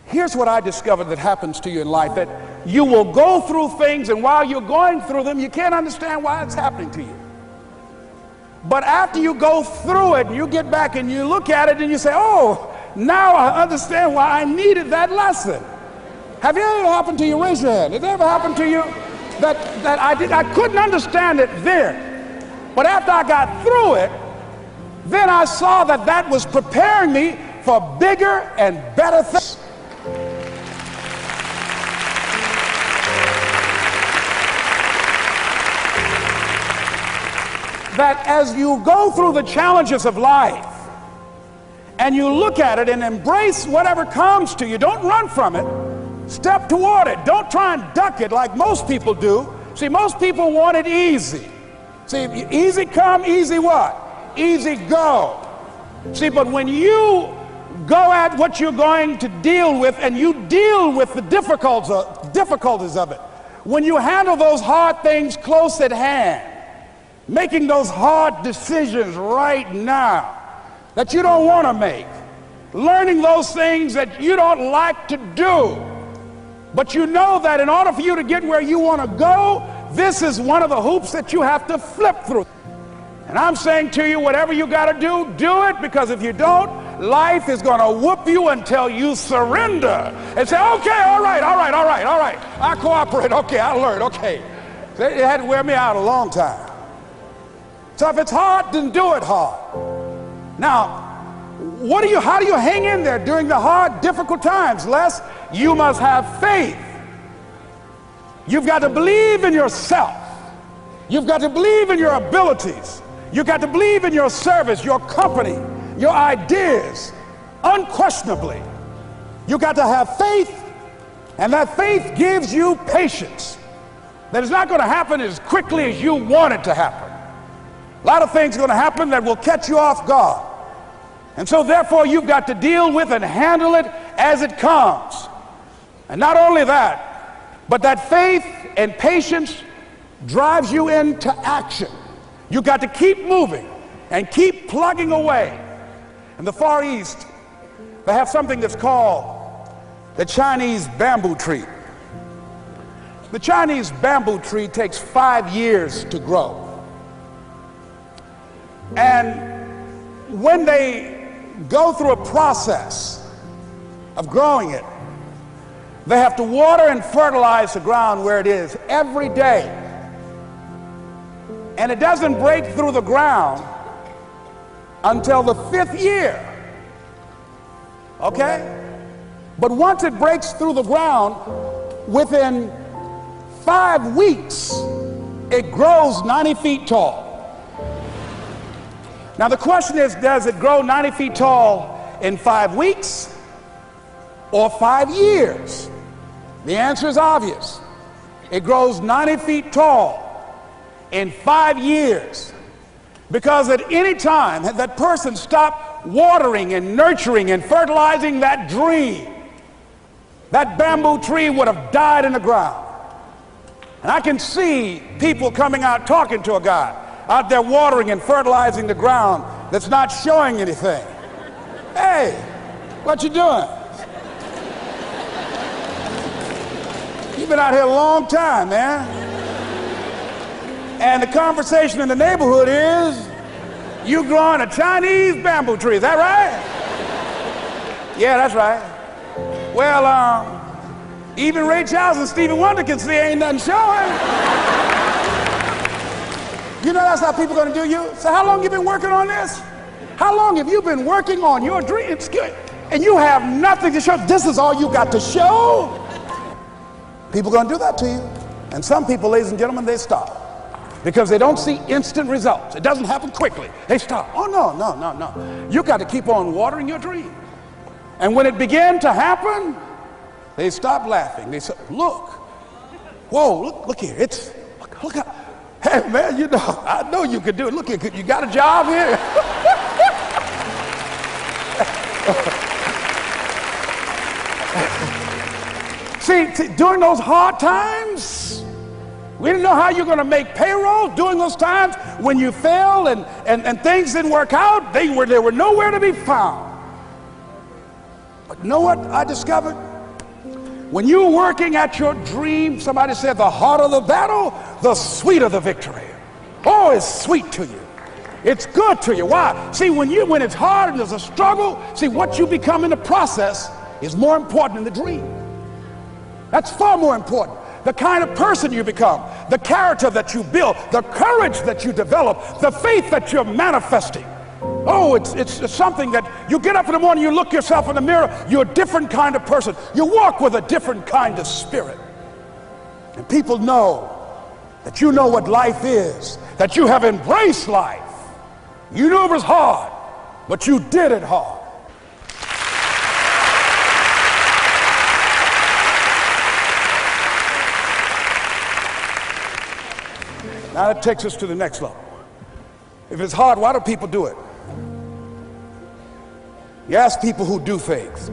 Here's what I discovered that happens to you in life, that you will go through things, and while you're going through them, you can't understand why it's happening to you. But after you go through it, you get back and you look at it and you say, oh, now I understand why I needed that lesson. Have it ever happened to you? Raise your hand. Has it ever happened to you that I couldn't understand it then, but after I got through it, then I saw that that was preparing me for bigger and better things. That as you go through the challenges of life and you look at it and embrace whatever comes to you, don't run from it. Step toward it. Don't try and duck it like most people do. See, most people want it easy. See, easy come, easy what? Easy go. See, but when you go at what you're going to deal with and you deal with the difficulties of it, when you handle those hard things close at hand, making those hard decisions right now that you don't want to make, learning those things that you don't like to do, but you know that in order for you to get where you want to go, this is one of the hoops that you have to flip through. And I'm saying to you, whatever you got to do, do it, because if you don't, life is going to whoop you until you surrender and say, okay, all right, I cooperate, okay, I learned, okay. It had to wear me out a long time. So if it's hard, then do it hard. Now, how do you hang in there during the hard, difficult times? Les, you must have faith. You've got to believe in yourself. You've got to believe in your abilities. You've got to believe in your service, your company, your ideas, unquestionably. You've got to have faith, and that faith gives you patience. That it's not going to happen as quickly as you want it to happen. A lot of things are going to happen that will catch you off guard. And so therefore you've got to deal with and handle it as it comes. And not only that, but that faith and patience drives you into action. You've got to keep moving and keep plugging away. In the Far East, they have something that's called the Chinese bamboo tree. The Chinese bamboo tree takes 5 years to grow. And when they go through a process of growing it, they have to water and fertilize the ground where it is every day. And it doesn't break through the ground until the 5th year. Okay? But once it breaks through the ground, within 5 weeks, it grows 90 feet tall. Now the question is, does it grow 90 feet tall in 5 weeks or 5 years? The answer is obvious. It grows 90 feet tall in 5 years, because at any time had that person stopped watering and nurturing and fertilizing that dream, that bamboo tree would have died in the ground. And I can see people coming out talking to a guy out there watering and fertilizing the ground that's not showing anything. Hey, what you doing? You've been out here a long time, man. And the conversation in the neighborhood is, you growing a Chinese bamboo tree, is that right? Yeah, that's right. Well, even Ray Charles and Stevie Wonder can see ain't nothing showing. You know that's how people are going to do you? So how long you been working on this? How long have you been working on your dreams? And you have nothing to show. This is all you got to show? People are going to do that to you. And some people, ladies and gentlemen, they stop. Because they don't see instant results. It doesn't happen quickly. They stop. Oh, no. You got to keep on watering your dream. And when it began to happen, they stopped laughing. They said, look. Whoa, look here. Look how. Hey, man, you know, I know you could do it. Look, you got a job here? See, during those hard times, We didn't know how you're going to make payroll during those times when you failed and things didn't work out. They were nowhere to be found. But you know what I discovered? When you're working at your dream, somebody said the harder the battle, the sweeter the victory. Oh, it's sweet to you. It's good to you. Why? See, when it's hard and there's a struggle, see, what you become in the process is more important than the dream. That's far more important. The kind of person you become, the character that you build, the courage that you develop, the faith that you're manifesting. Oh, it's something that you get up in the morning, you look yourself in the mirror, you're a different kind of person. You walk with a different kind of spirit. And people know that you know what life is, that you have embraced life. You knew it was hard, but you did it hard. Now that takes us to the next level. If it's hard, why do people do it? You ask people who do things,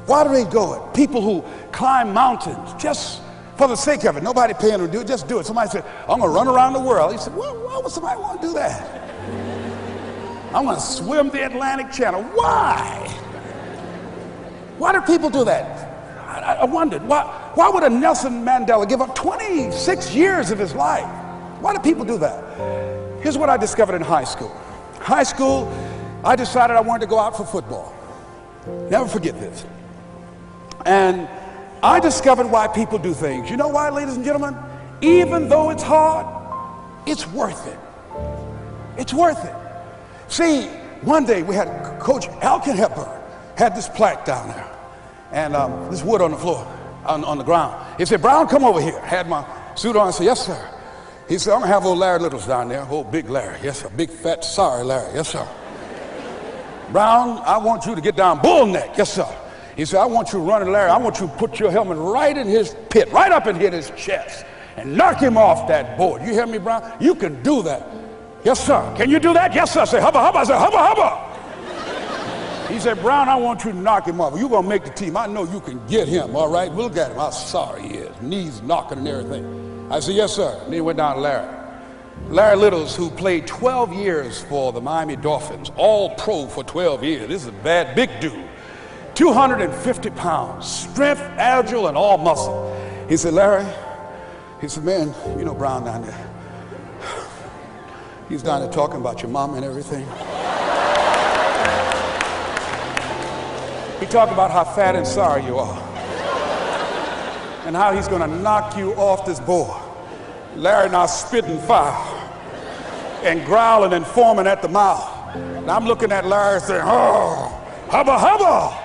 why do they do it? People who climb mountains just for the sake of it. Nobody paying them to do it, just do it. Somebody said, I'm going to run around the world. He said, why would somebody want to do that? I'm going to swim the Atlantic Channel. Why? Why do people do that? I wondered, why would a Nelson Mandela give up 26 years of his life? Why do people do that? Here's what I discovered in high school. High school, I decided I wanted to go out for football. Never forget this. And I discovered why people do things. You know why, ladies and gentlemen? Even though it's hard, it's worth it. It's worth it. See, one day we had Coach Alkin Hepburn had this plaque down there and this wood on the floor, on the ground. He said, Brown, come over here. Had my suit on. I said, yes, sir. He said, I'm going to have old Larry Littles down there. Old big Larry. Yes, sir. Big, fat, sorry Larry. Yes, sir. Brown, I want you to get down bull neck. Yes, sir. He said, I want you running Larry. I want you to put your helmet right in his pit, right up in his chest, and knock him off that board. You hear me, Brown? You can do that. Yes, sir. Can you do that? Yes, sir. I said, hubba, hubba. I said, hubba, hubba. He said, Brown, I want you to knock him off. You're going to make the team. I know you can get him, all right? We'll get him. How sorry he is. Knees knocking and everything. I said, yes, sir. And then he went down to Larry. Larry Littles, who played 12 years for the Miami Dolphins, all pro for 12 years. This is a bad, big dude. 250 pounds, strength, agile, and all muscle. He said, Larry, he said, man, you know Brown down there. He's down there talking about your mom and everything. He talked about how fat and sorry you are and how he's going to knock you off this board. Larry now spitting fire and growling and foaming at the mouth. And I'm looking at Larry saying, oh, hubba, hubba.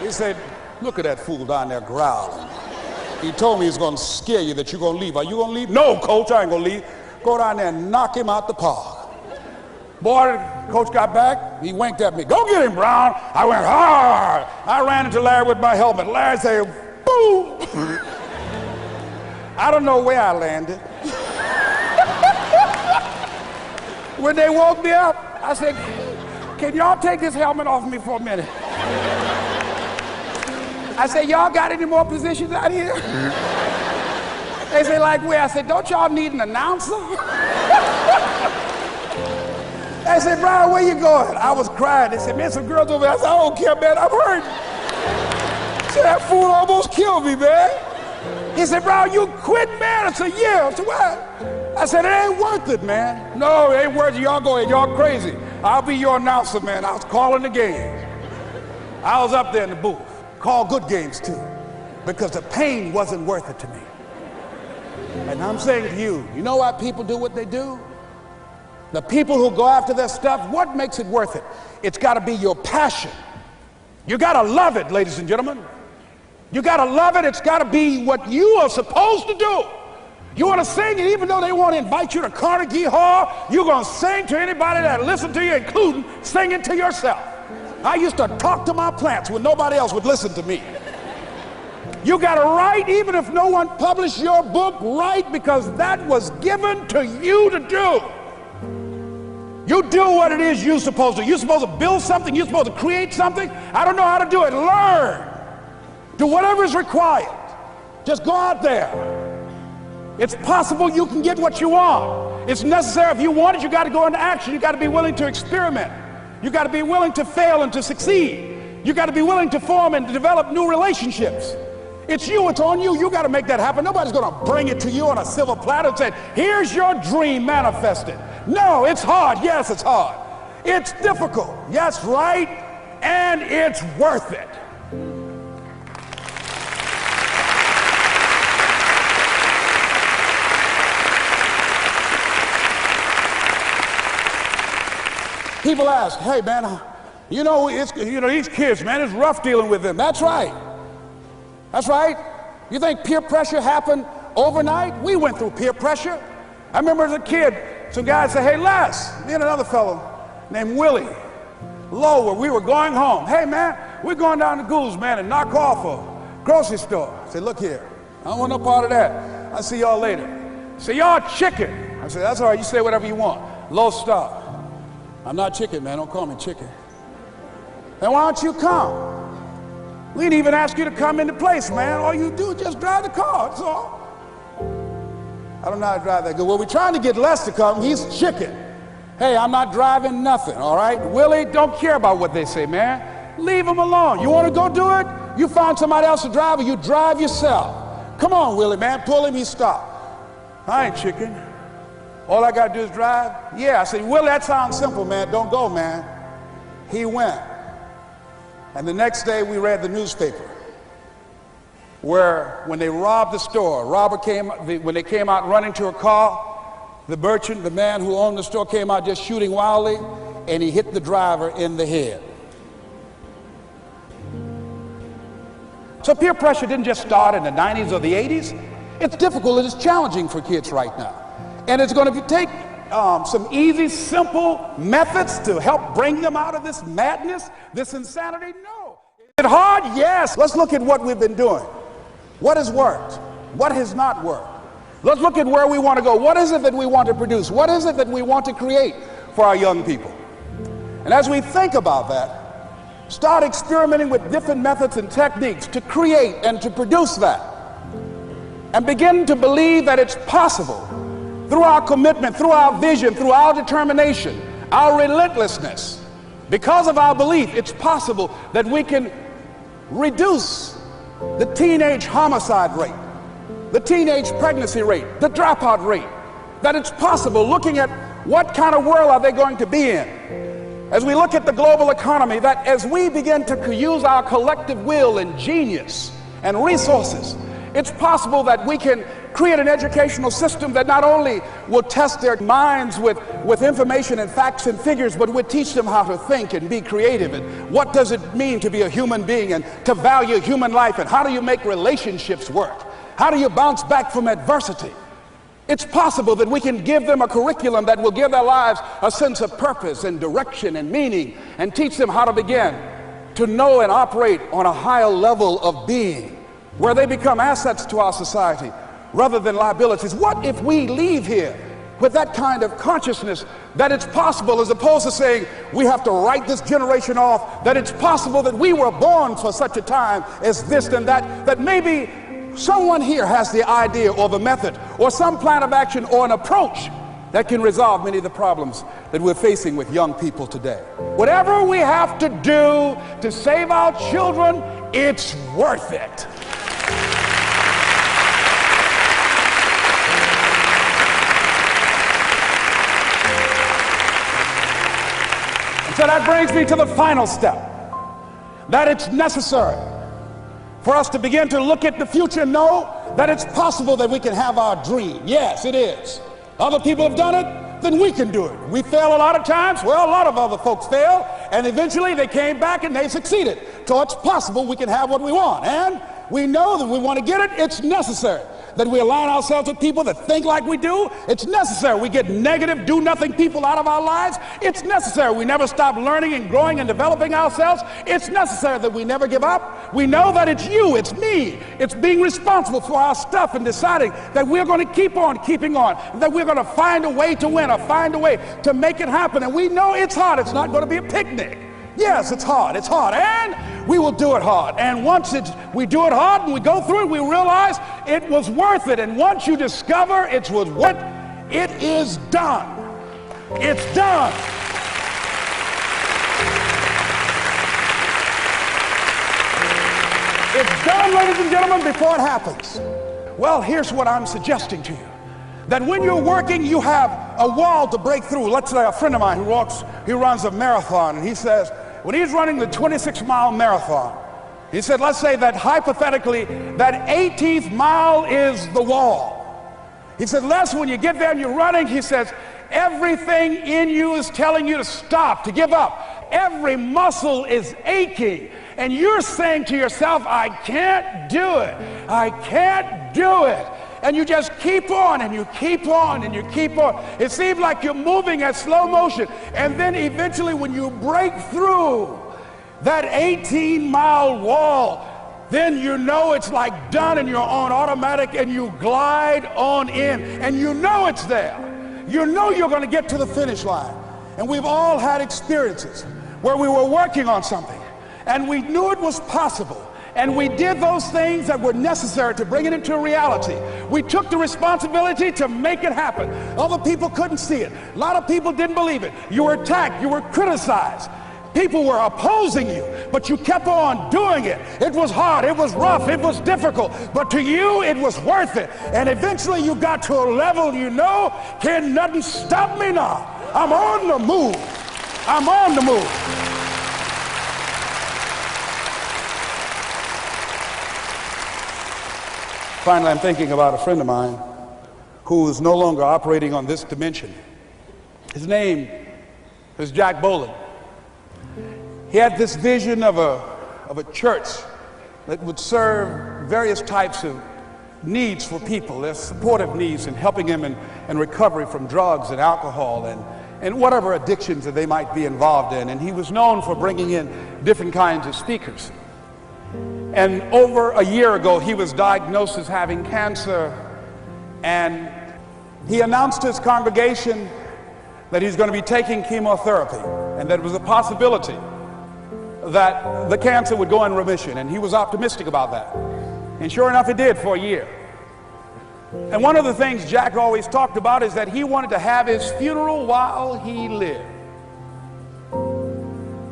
He said, look at that fool down there growling. He told me he's going to scare you that you're going to leave. Are you going to leave? No, coach, I ain't going to leave. Go down there and knock him out the park. Boy, coach got back. He winked at me. Go get him, Brown. I went hard. I ran into Larry with my helmet. Larry said, boo. I don't know where I landed. When they woke me up, I said, can y'all take this helmet off me for a minute? I said, y'all got any more positions out here? They said, like where? I said, don't y'all need an announcer? They said, Brian, where you going? I was crying. They said, man, some girls over there. I said, I don't care, man, I'm hurt. So that fool almost killed me, man. He said, Brian, you quit, man? I said, yeah. I said, what? I said, it ain't worth it, man. No, it ain't worth it. Y'all go ahead. Y'all crazy. I'll be your announcer, man. I was calling the games. I was up there in the booth. Call good games, too, because the pain wasn't worth it to me. And I'm saying to you, you know why people do what they do? The people who go after their stuff, what makes it worth it? It's got to be your passion. You got to love it, ladies and gentlemen. You got to love it. It's got to be what you are supposed to do. You want to sing, and even though they want to invite you to Carnegie Hall, you're going to sing to anybody that listens to you, including singing to yourself. I used to talk to my plants when nobody else would listen to me. You got to write, even if no one published your book, write, because that was given to you to do. You do what it is you're supposed to. You're supposed to build something. You're supposed to create something. I don't know how to do it. Learn. Do whatever is required. Just go out there It's possible you can get what you want. It's necessary. If you want it, you got to go into action. You got to be willing to experiment. You got to be willing to fail and to succeed. You got to be willing to form and to develop new relationships. It's you, it's on you. You got to make that happen. Nobody's going to bring it to you on a silver platter and say, here's your dream manifested. No, it's hard. Yes, it's hard. It's difficult. Yes, right. And it's worth it. People ask, hey man, these kids, man, it's rough dealing with them. That's right. That's right. You think peer pressure happened overnight? We went through peer pressure. I remember as a kid, some guys said, hey Les, me and another fellow named Willie Lower, we were going home. Hey man, we're going down to Gould's, man, and knock off a grocery store. I said, look here, I don't want no part of that. I'll see y'all later. Say, y'all chicken. I said, that's all right, you say whatever you want. Low star. I'm not chicken, man, don't call me chicken. Then why don't you come? We didn't even ask you to come into place, man. All you do is just drive the car, that's all. I don't know how to drive that good. Well, we're trying to get Les to come. He's chicken. Hey, I'm not driving nothing, all right? Willie, don't care about what they say, man. Leave him alone. You want to go do it? You find somebody else to drive, or you drive yourself. Come on, Willie, man. Pull him, he stop. I ain't chicken. All I got to do is drive? Yeah. I said, Willie, that sounds simple, man. Don't go, man. He went. And the next day we read the newspaper where when they robbed the store, when they came out running to a car, the merchant, the man who owned the store, came out just shooting wildly, and he hit the driver in the head. So peer pressure didn't just start in the 90s or the 80s. It's difficult, it is challenging for kids right now. And it's going to take some easy, simple methods to help bring them out of this madness, this insanity? No. Is it hard? Yes. Let's look at what we've been doing. What has worked? What has not worked? Let's look at where we want to go. What is it that we want to produce? What is it that we want to create for our young people? And as we think about that, start experimenting with different methods and techniques to create and to produce that. And begin to believe that it's possible through our commitment, through our vision, through our determination, our relentlessness. Because of our belief, it's possible that we can reduce the teenage homicide rate, the teenage pregnancy rate, the dropout rate. That it's possible, looking at what kind of world are they going to be in. As we look at the global economy, that as we begin to use our collective will and genius and resources, it's possible that we can create an educational system that not only will test their minds with information and facts and figures, but will teach them how to think and be creative, and what does it mean to be a human being and to value human life, and how do you make relationships work? How do you bounce back from adversity? It's possible that we can give them a curriculum that will give their lives a sense of purpose and direction and meaning, and teach them how to begin to know and operate on a higher level of being, where they become assets to our society rather than liabilities. What if we leave here with that kind of consciousness that it's possible, as opposed to saying we have to write this generation off, that it's possible that we were born for such a time as this and that, that maybe someone here has the idea or the method or some plan of action or an approach that can resolve many of the problems that we're facing with young people today. Whatever we have to do to save our children, it's worth it. So that brings me to the final step, that it's necessary for us to begin to look at the future and know that it's possible that we can have our dream. Yes, it is. Other people have done it, then we can do it. We fail a lot of times. Well, a lot of other folks fail, and eventually they came back and they succeeded. So it's possible we can have what we want, and we know that we want to get it. It's necessary that we align ourselves with people that think like we do. It's necessary we get negative, do-nothing people out of our lives. It's necessary we never stop learning and growing and developing ourselves. It's necessary that we never give up. We know that it's you, it's me. It's being responsible for our stuff and deciding that we're going to keep on keeping on, that we're going to find a way to win or find a way to make it happen. And we know it's hard. It's not going to be a picnic. Yes, it's hard, and we will do it hard. And once we do it hard and we go through it, we realize it was worth it. And once you discover it was worth it, it is done. It's done. It's done, ladies and gentlemen, before it happens. Well, here's what I'm suggesting to you. That when you're working, you have a wall to break through. Let's say a friend of mine who runs a marathon, and he says, when he's running the 26-mile marathon, he said, let's say that hypothetically, that 18th mile is the wall. He said, Les, when you get there and you're running, he says, everything in you is telling you to stop, to give up. Every muscle is aching, and you're saying to yourself, I can't do it. I can't do it. And you just keep on and you keep on and you keep on. It seems like you're moving at slow motion. And then eventually when you break through that 18-mile wall, then you know it's like done and you're on automatic and you glide on in. And you know it's there. You know you're going to get to the finish line. And we've all had experiences where we were working on something and we knew it was possible. And we did those things that were necessary to bring it into reality. We took the responsibility to make it happen. Other people couldn't see it. A lot of people didn't believe it. You were attacked. You were criticized. People were opposing you, but you kept on doing it. It was hard. It was rough. It was difficult. But to you, it was worth it. And eventually you got to a level you know, can nothing stop me now. I'm on the move. I'm on the move. Finally, I'm thinking about a friend of mine who is no longer operating on this dimension. His name is Jack Boland. He had this vision of a church that would serve various types of needs for people. There's supportive needs and helping them in recovery from drugs and alcohol and whatever addictions that they might be involved in. And he was known for bringing in different kinds of speakers. And over a year ago, he was diagnosed as having cancer, and he announced to his congregation that he's going to be taking chemotherapy and that it was a possibility that the cancer would go in remission, and he was optimistic about that. And sure enough, it did for a year. And one of the things Jack always talked about is that he wanted to have his funeral while he lived.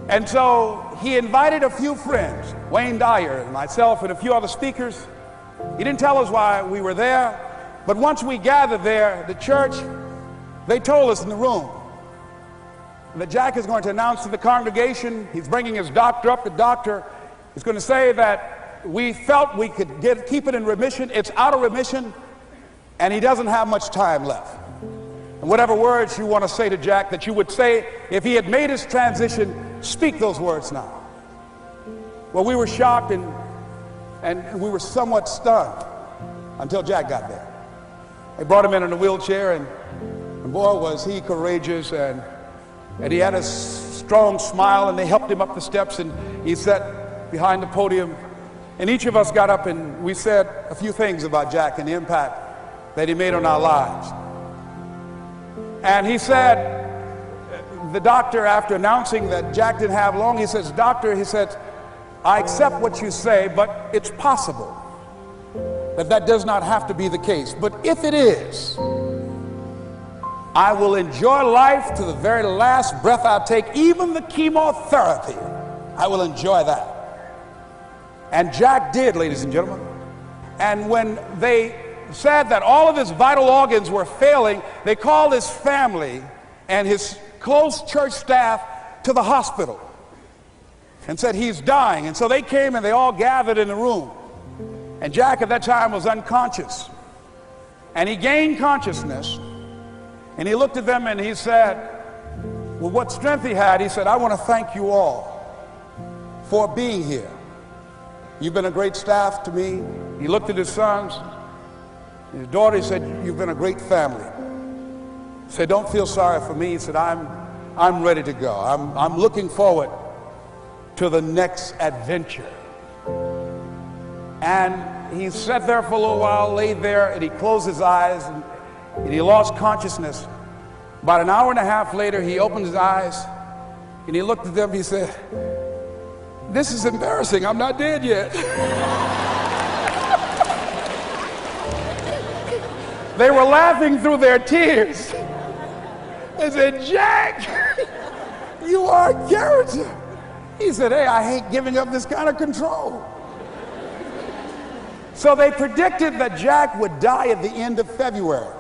And so he invited a few friends, Wayne Dyer and myself and a few other speakers. He didn't tell us why we were there, but once we gathered there, the church, they told us in the room that Jack is going to announce to the congregation, he's bringing his doctor up. The doctor is going to say that we felt we could keep it in remission. It's out of remission, and he doesn't have much time left. And whatever words you want to say to Jack that you would say if he had made his transition, speak those words now. Well, we were shocked and we were somewhat stunned until Jack got there. They brought him in a wheelchair, and boy, was he courageous, and he had a strong smile, and they helped him up the steps, and he sat behind the podium, and each of us got up and we said a few things about Jack and the impact that he made on our lives. And he said, the doctor, after announcing that Jack didn't have long, he says, doctor, he said, I accept what you say, but it's possible that does not have to be the case. But if it is, I will enjoy life to the very last breath I take, even the chemotherapy. I will enjoy that. And Jack did, ladies and gentlemen. And when they said that all of his vital organs were failing, they called his family and his close church staff to the hospital and said he's dying. And so they came and they all gathered in the room. And Jack at that time was unconscious. And he gained consciousness. And he looked at them and he said, with what strength he had, he said, I want to thank you all for being here. You've been a great staff to me. He looked at his sons, his daughter. He said, you've been a great family. He said, don't feel sorry for me. He said, I'm ready to go. I'm looking forward to the next adventure. And he sat there for a little while, laid there, and he closed his eyes, and he lost consciousness. About an hour and a half later, he opened his eyes, And he looked at them, he said, "This is embarrassing, I'm not dead yet." They were laughing through their tears. They said, "Jack, you are a character." He said, "Hey, I hate giving up this kind of control." So they predicted that Jack would die at the end of February.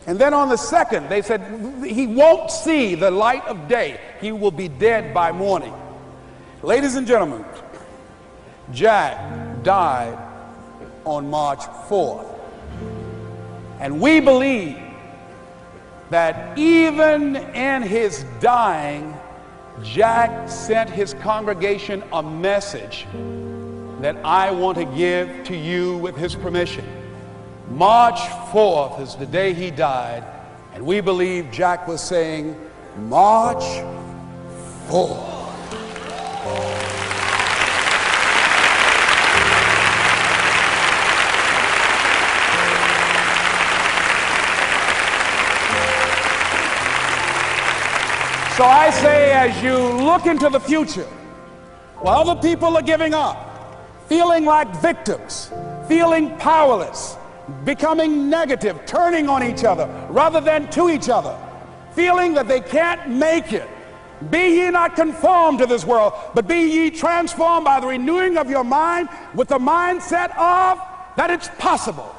And then on the 2nd, they said, he won't see the light of day. He will be dead by morning. Ladies and gentlemen, Jack died on March 4th. And we believe that even in his dying, Jack sent his congregation a message that I want to give to you with his permission. March 4th is the day he died, and we believe Jack was saying, "March 4th." So I say, as you look into the future, while other people are giving up, feeling like victims, feeling powerless, becoming negative, turning on each other rather than to each other, feeling that they can't make it, be ye not conformed to this world, but be ye transformed by the renewing of your mind with the mindset of that it's possible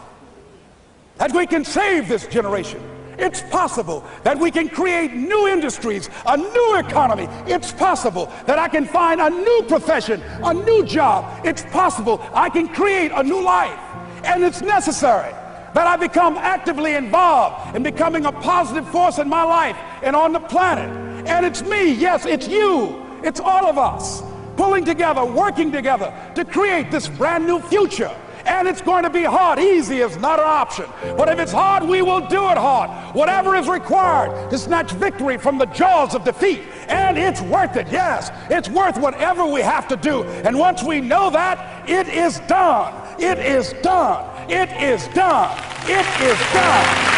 that we can save this generation. It's possible that we can create new industries, a new economy. It's possible that I can find a new profession, a new job. It's possible I can create a new life. And it's necessary that I become actively involved in becoming a positive force in my life and on the planet. And it's me, yes, it's you, it's all of us pulling together, working together to create this brand new future. And it's going to be hard. Easy is not an option. But if it's hard, we will do it hard. Whatever is required to snatch victory from the jaws of defeat. And it's worth it, yes. It's worth whatever we have to do. And once we know that, it is done. It is done. It is done. It is done.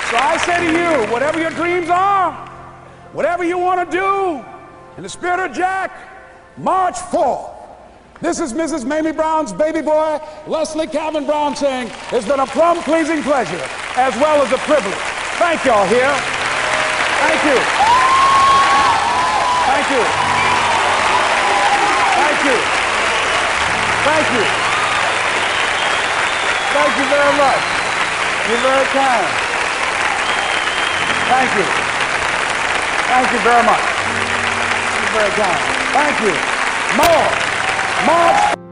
So I say to you, whatever your dreams are, whatever you want to do, in the spirit of Jack, March 4th. This is Mrs. Mamie Brown's baby boy, Leslie Calvin Brown, saying, it's been a plum-pleasing pleasure as well as a privilege. Thank y'all here. Thank you. Thank you. Thank you. Thank you. Thank you very much. You're very kind. Thank you. Thank you very much. You're very kind. Thank you. More.